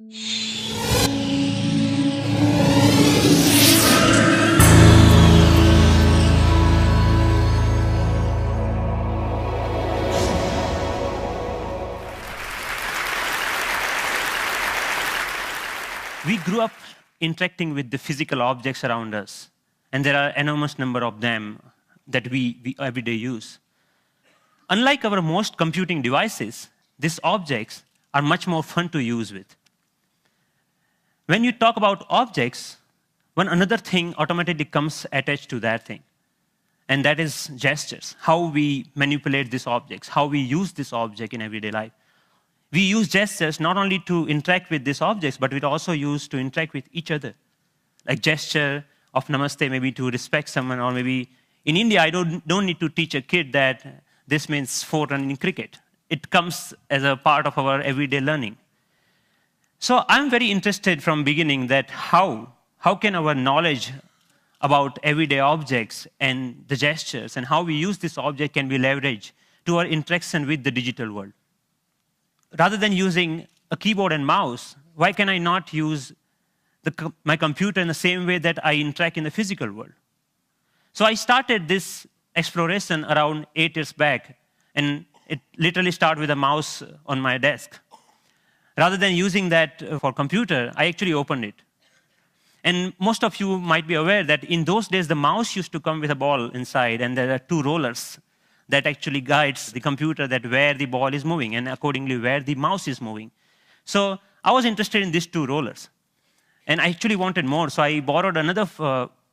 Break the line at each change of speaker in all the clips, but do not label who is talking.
We grew up interacting with the physical objects around us, and there are enormous number of them that we every day use. Unlike our most computing devices, these objects are much more fun to use with. When you talk about objects, one another thing automatically comes attached to that thing, and that is gestures, how we manipulate these objects, how we use this object in everyday life. We use gestures not only to interact with these objects, but we also use to interact with each other. Like gesture of namaste, maybe to respect someone, or maybe in India, I don't need to teach a kid that this means 4 run in cricket. It comes as a part of our everyday learning. So I'm very interested from beginning that how can our knowledge about everyday objects and the gestures and how we use this object can be leveraged to our interaction with the digital world. Rather than using a keyboard and mouse, why can I not use my computer in the same way that I interact in the physical world? So I started this exploration around 8 years back, and it literally started with a mouse on my desk. Rather than using that for computer, I actually opened it. And most of you might be aware that in those days, the mouse used to come with a ball inside, and there are 2 rollers that actually guides the computer that where the ball is moving and accordingly where the mouse is moving. So I was interested in these 2 rollers. And I actually wanted more, so I borrowed another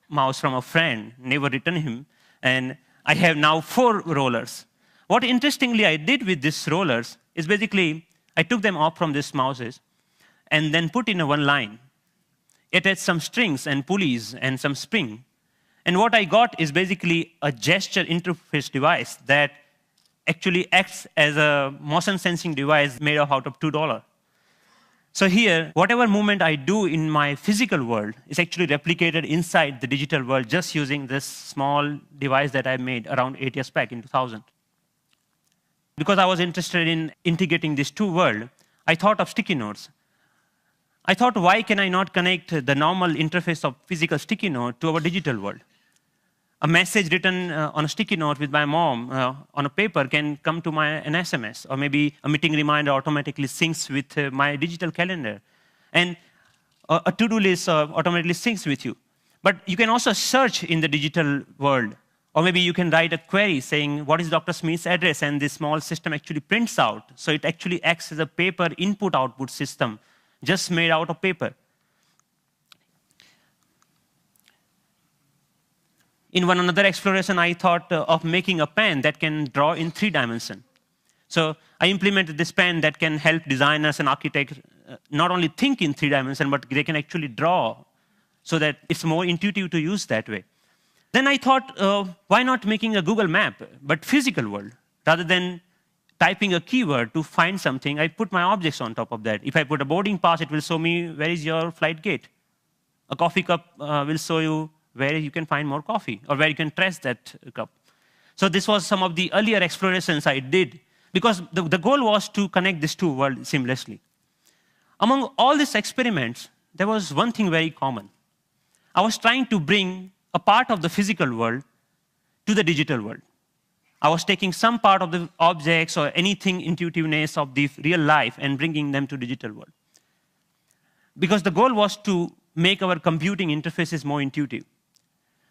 mouse from a friend, never returned him, and I have now 4 rollers. What interestingly I did with these rollers is basically I took them off from these mouses and then put in a one line. It had some strings and pulleys and some spring. And what I got is basically a gesture interface device that actually acts as a motion sensing device made out of $2. So here, whatever movement I do in my physical world is actually replicated inside the digital world just using this small device that I made around 8 years back in 2000. Because I was interested in integrating these 2 worlds, I thought of sticky notes. I thought, why can I not connect the normal interface of physical sticky note to our digital world? A message written on a sticky note with my mom on a paper can come to an SMS, or maybe a meeting reminder automatically syncs with my digital calendar. And a to-do list automatically syncs with you. But you can also search in the digital world, or maybe you can write a query saying, what is Dr. Smith's address? And this small system actually prints out. So it actually acts as a paper input-output system, just made out of paper. In one another exploration, I thought of making a pen that can draw in 3 dimensions. So I implemented this pen that can help designers and architects not only think in 3 dimensions, but they can actually draw so that it's more intuitive to use that way. Then I thought, why not making a Google map, but physical world? Rather than typing a keyword to find something, I put my objects on top of that. If I put a boarding pass, it will show me where is your flight gate. A coffee cup will show you where you can find more coffee, or where you can trace that cup. So this was some of the earlier explorations I did, because the goal was to connect these 2 worlds seamlessly. Among all these experiments, there was one thing very common. I was trying to bring a part of the physical world to the digital world. I was taking some part of the objects or anything intuitiveness of the real life and bringing them to digital world. Because the goal was to make our computing interfaces more intuitive.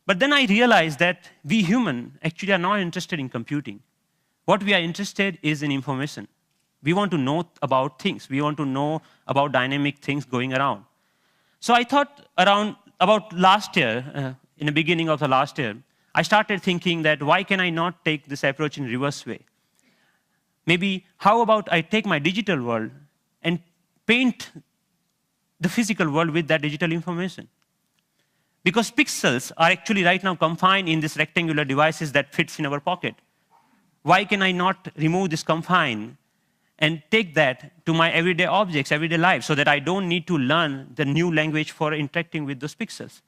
But then I realized that we humans actually are not interested in computing. What we are interested is in information. We want to know about things. We want to know about dynamic things going around. So I thought about last year, in the beginning of the last year, I started thinking that why can I not take this approach in reverse way? Maybe how about I take my digital world and paint the physical world with that digital information? Because pixels are actually right now confined in these rectangular devices that fits in our pocket. Why can I not remove this confine and take that to my everyday objects, everyday life, so that I don't need to learn the new language for interacting with those pixels?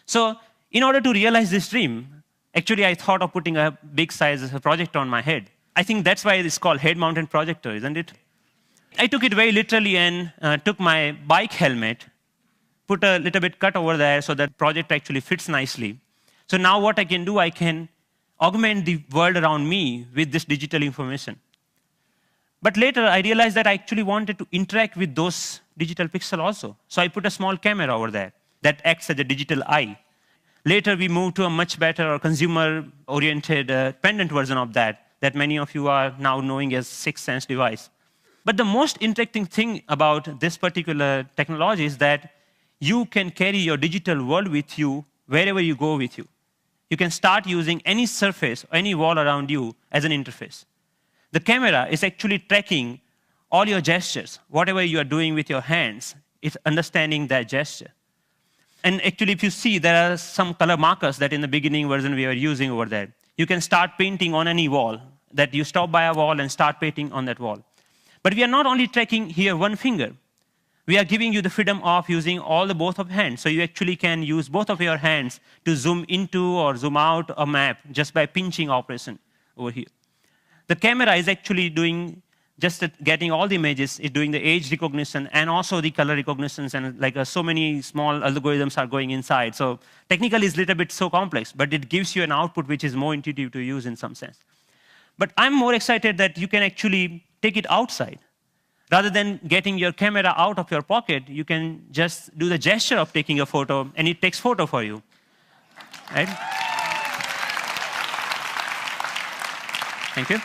So in order to realize this dream, actually I thought of putting a big size projector on my head. I think that's why it's called head-mounted projector, isn't it? I took it very literally and took my bike helmet, put a little bit cut over there so that project actually fits nicely. So now what I can do, I can augment the world around me with this digital information. But later, I realized that I actually wanted to interact with those digital pixels also. So I put a small camera over there that acts as a digital eye. Later, we moved to a much better or consumer-oriented pendant version of that many of you are now knowing as SixthSense device. But the most interesting thing about this particular technology is that you can carry your digital world with you wherever you go with you. You can start using any surface, any wall around you as an interface. The camera is actually tracking all your gestures. Whatever you are doing with your hands, it's understanding that gesture. And actually, if you see, there are some color markers that in the beginning version we were using over there. You can start painting on any wall, that you stop by a wall and start painting on that wall. But we are not only tracking here one finger. We are giving you the freedom of using all the both of hands. So you actually can use both of your hands to zoom into or zoom out a map just by pinching operation over here. The camera is actually doing just getting all the images, it's doing the age recognition and also the color recognitions, and like so many small algorithms are going inside. So technically it's a little bit so complex, but it gives you an output which is more intuitive to use in some sense. But I'm more excited that you can actually take it outside. Rather than getting your camera out of your pocket, you can just do the gesture of taking a photo, and it takes photo for you, right? Thank you.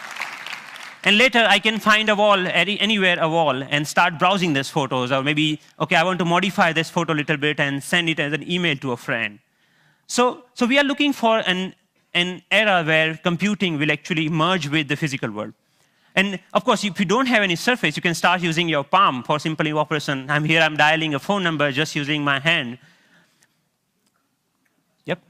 And later, I can find a wall, anywhere a wall, and start browsing these photos. Or maybe, OK, I want to modify this photo a little bit and send it as an email to a friend. So we are looking for an era where computing will actually merge with the physical world. And of course, if you don't have any surface, you can start using your palm for simple operation. I'm here, I'm dialing a phone number just using my hand. Yep.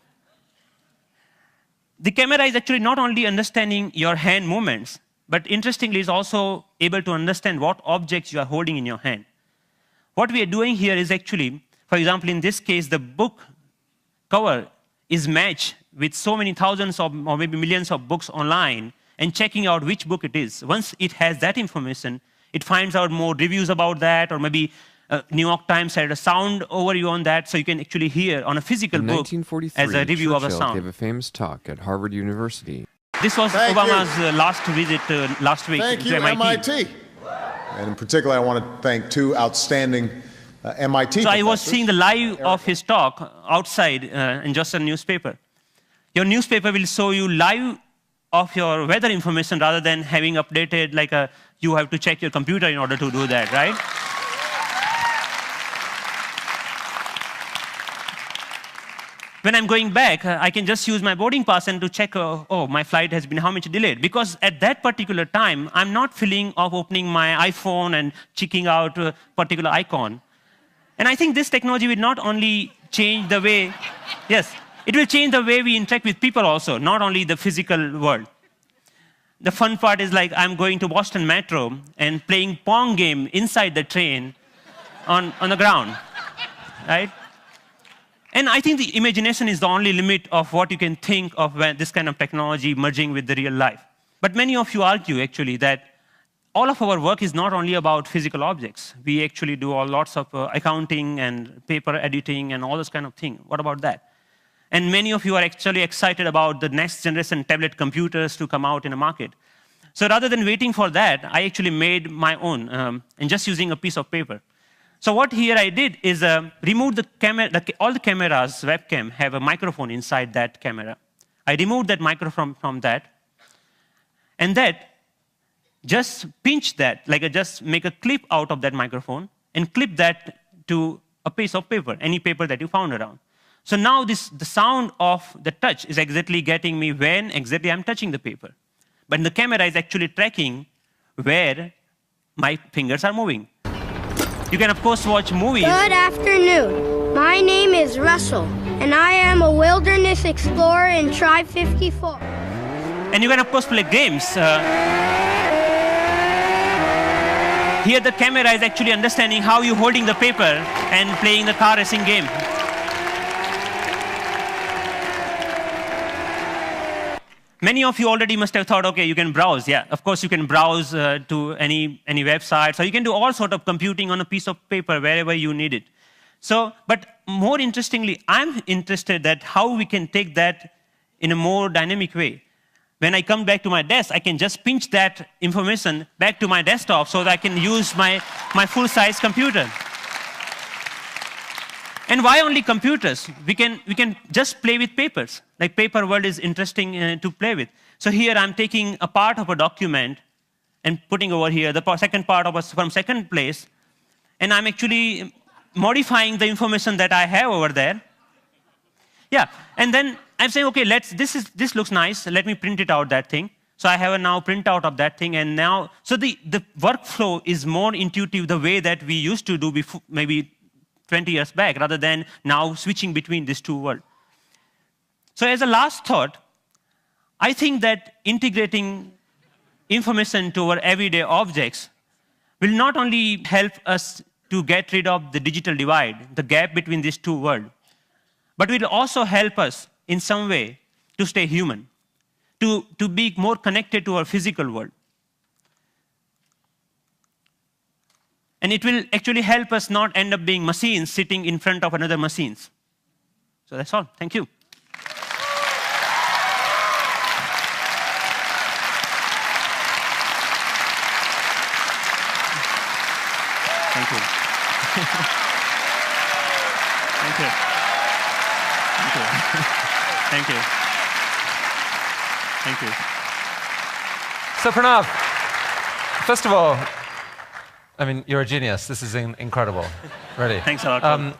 The camera is actually not only understanding your hand movements, but interestingly, is also able to understand what objects you are holding in your hand. What we are doing here is actually, for example, in this case, the book cover is matched with so many thousands of, or maybe millions of books online, and checking out which book it is. Once it has that information, it finds out more reviews about that, or maybe New York Times had a sound overview on that, so you can actually hear on a physical book as a review of a sound.
Gave a famous talk at Harvard University.
This was Obama's last visit last week to MIT.
And in particular, I want to thank two outstanding MIT
So
professors.
I was seeing the live of his talk outside in just a newspaper. Your newspaper will show you live of your weather information rather than having updated like you have to check your computer in order to do that, right? When I'm going back, I can just use my boarding pass and to check, oh, my flight has been how much delayed. Because at that particular time, I'm not feeling of opening my iPhone and checking out a particular icon. And I think this technology will not only change the way, yes, it will change the way we interact with people also, not only the physical world. The fun part is like I'm going to Boston Metro and playing Pong game inside the train on the ground, right? And I think the imagination is the only limit of what you can think of when this kind of technology merging with the real life. But many of you argue, actually, that all of our work is not only about physical objects. We actually do all lots of accounting and paper editing and all this kind of thing. What about that? And many of you are actually excited about the next generation tablet computers to come out in the market. So rather than waiting for that, I actually made my own and just using a piece of paper. So what here I did is remove the camera. All the cameras, webcam, have a microphone inside that camera. I removed that microphone from that. And that, just pinch that, like just make a clip out of that microphone and clip that to a piece of paper, any paper that you found around. So now the sound of the touch is exactly getting me when exactly I'm touching the paper. But the camera is actually tracking where my fingers are moving. You can, of course, watch movies.
Good afternoon. My name is Russell, and I am a wilderness explorer in Tribe 54.
And you can, of course, play games. Here, the camera is actually understanding how you're holding the paper and playing the car racing game. Many of you already must have thought, okay, you can browse. Yeah, of course you can browse to any website. So you can do all sort of computing on a piece of paper wherever you need it. So, but more interestingly, I'm interested that how we can take that in a more dynamic way. When I come back to my desk, I can just pinch that information back to my desktop so that I can use my full-size computer. And why only computers? We can just play with papers. Like paper world is interesting to play with. So here I'm taking a part of a document and putting over here the second part of from second place, and I'm actually modifying the information that I have over there. Yeah, and then I'm saying, okay, this looks nice. Let me print it out, that thing. So I have a now printout of that thing, and now, so the workflow is more intuitive the way that we used to do before, maybe 20 years back, rather than now switching between these two worlds. So as a last thought, I think that integrating information to our everyday objects will not only help us to get rid of the digital divide, the gap between these two worlds, but will also help us in some way to stay human, to be more connected to our physical world. And it will actually help us not end up being machines sitting in front of another machines. So that's all. Thank you. Thank you. Thank you. Thank you. Thank you. Thank you.
So Pranav, first of all, I mean, you're a genius. This is incredible, really.
Thanks a lot.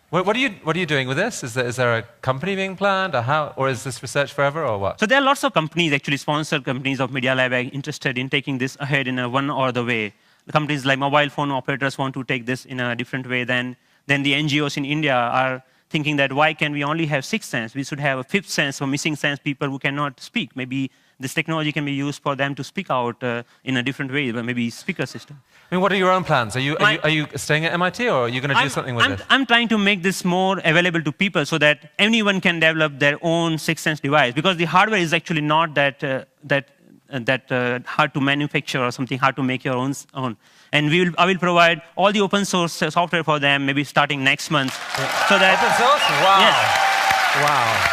What are you doing with this? Is there a company being planned, or is this research forever, or what?
So there are lots of companies, actually sponsored companies of Media Lab, interested in taking this ahead in one or the way. The companies like mobile phone operators want to take this in a different way than the NGOs in India are thinking that why can we only have sixth sense? We should have a fifth sense for missing sense people who cannot speak. Maybe this technology can be used for them to speak out in a different way, maybe speaker system.
I mean, what are your own plans? Are you staying at MIT, or are you going to do something with it?
I'm trying to make this more available to people so that anyone can develop their own sixth sense device, because the hardware is actually not that hard to manufacture or something, hard to make your own. And I will provide all the open source software for them, maybe starting next month.
Yeah.
So that,
open source? Wow.
Yes.
Wow.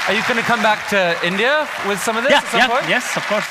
Are you going to come back to India with some of this at some point?
Yes, of course.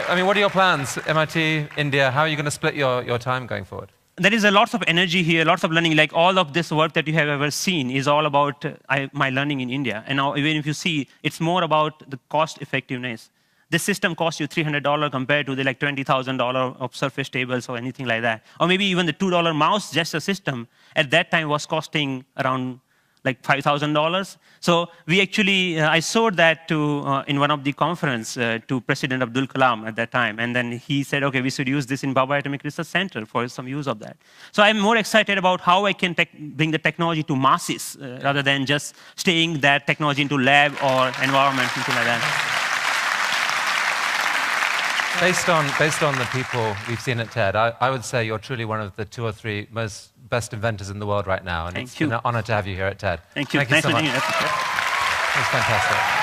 I mean, what are your plans? MIT, India, how are you going to split your time going forward?
There is a lots of energy here, lots of learning. Like all of this work that you have ever seen is all about my learning in India. And now, even if you see, it's more about the cost effectiveness. This system costs you $300 compared to the like $20,000 of Surface tables or anything like that. Or maybe even the $2 mouse gesture system at that time was costing around like $5,000. So we actually, I showed that to, in one of the conference to President Abdul Kalam at that time. And then he said, okay, we should use this in Bhabha Atomic Research Center for some use of that. So I'm more excited about how I can bring the technology to masses rather than just staying that technology into lab or environment, something like that.
Based on the people we've seen at TED, I would say you're truly one of the 2 or 3 best inventors in the world right now. And it's been an honor to have you here at TED.
Thank you.
Thank you so much.
Nice meeting you.
It was fantastic.